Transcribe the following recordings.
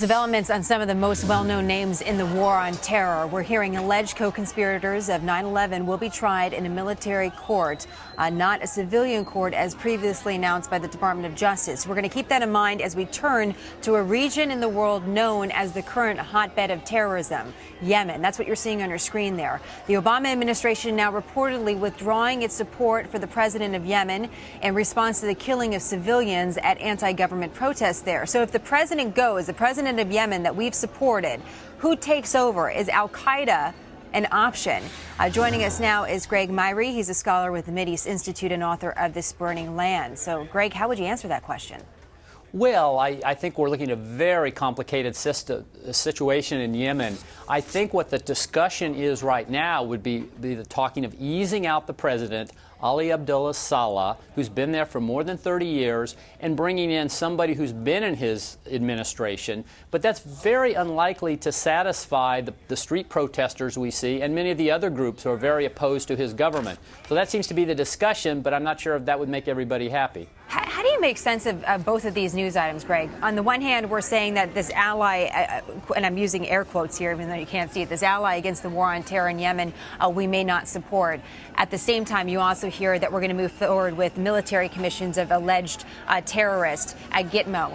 Developments on some of the most well-known names in the war on terror. We're hearing alleged co-conspirators of 9/11 will be tried in a military court, not a civilian court as previously announced by the Department of Justice. We're going to keep that in mind as we turn to a region in the world known as the current hotbed of terrorism, Yemen. That's what you're seeing on your screen there. The Obama administration now reportedly withdrawing its support for the president of Yemen in response to the killing of civilians at anti-government protests there. So if the president goes, the president of Yemen that we've supported, who takes over? Is al-Qaeda an option? Joining us now is Greg Myrie. He's a scholar with the Mideast Institute and author of This Burning Land. So, Greg, how would you answer that question? Well, I think we're looking at a very complicated situation in Yemen. I think what the discussion is right now would be the talking of easing out the president, Ali Abdullah Saleh, who's been there for more than 30 years, and bringing in somebody who's been in his administration. But that's very unlikely to satisfy the street protesters we see and many of the other groups who are very opposed to his government. So that seems to be the discussion, but I'm not sure if that would make everybody happy. How do you make sense of both of these news items, Greg? On the one hand, we're saying that this ally, and I'm using air quotes here, even though you can't see it, this ally against the war on terror in Yemen, we may not support. At the same time, you also hear that we're going to move forward with military commissions of alleged terrorists at Gitmo.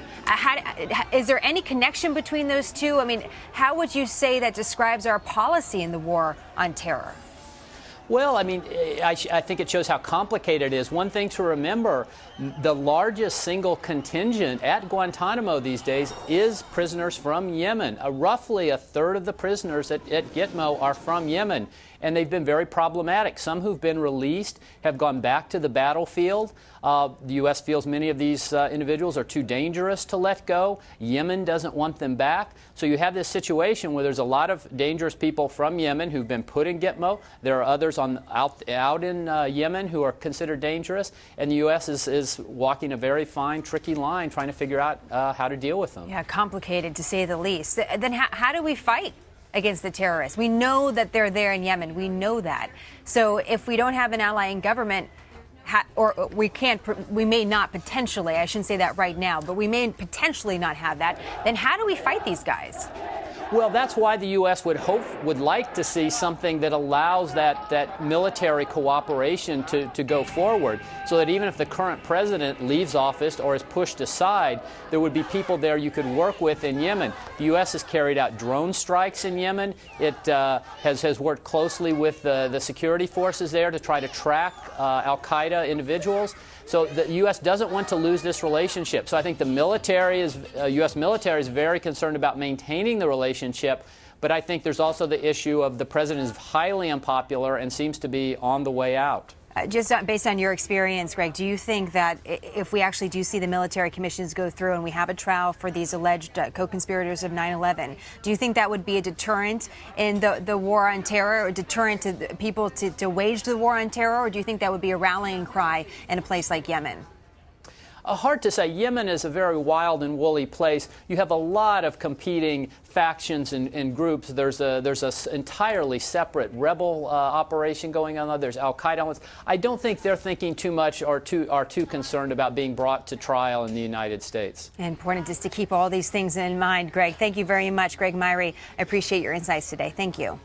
Is there any connection between those two? I mean, how would you say that describes our policy in the war on terror? Well, I mean, I think it shows how complicated it is. One thing to remember, the largest single contingent at Guantanamo these days is prisoners from Yemen. Roughly a third of the prisoners at Gitmo are from Yemen, and they've been very problematic. Some who've been released have gone back to the battlefield. The U.S. feels many of these individuals are too dangerous to let go. Yemen doesn't want them back. So you have this situation where there's a lot of dangerous people from Yemen who've been put in Gitmo. There are others out in Yemen who are considered dangerous, and the U.S. is walking a very fine, tricky line trying to figure out how to deal with them. Yeah, complicated to say the least. Then how do we fight against the terrorists? We know that they're there in Yemen. We know that. So if we don't have an ally in government, or we may not potentially, I shouldn't say that right now, but we may potentially not have that, then how do we fight these guys? Well, that's why the U.S. would like to see something that allows that military cooperation to go forward, so that even if the current president leaves office or is pushed aside, there would be people there you could work with in Yemen. The U.S. has carried out drone strikes in Yemen. It has worked closely with the security forces there to try to track al-Qaeda individuals. So the U.S. doesn't want to lose this relationship. So I think the U.S. military is very concerned about maintaining the relationship. But I think there's also the issue of the president is highly unpopular and seems to be on the way out. Just based on your experience, Greg, do you think that if we actually do see the military commissions go through and we have a trial for these alleged co-conspirators of 9/11, do you think that would be a deterrent in the war on terror, or a deterrent to people to wage the war on terror, or do you think that would be a rallying cry in a place like Yemen? Hard to say. Yemen is a very wild and woolly place. You have a lot of competing factions and groups. There's a entirely separate rebel operation going on. There's al-Qaeda. I don't think they're thinking too much or are too concerned about being brought to trial in the United States. Important is to keep all these things in mind, Greg. Thank you very much, Greg Myrie. I appreciate your insights today. Thank you.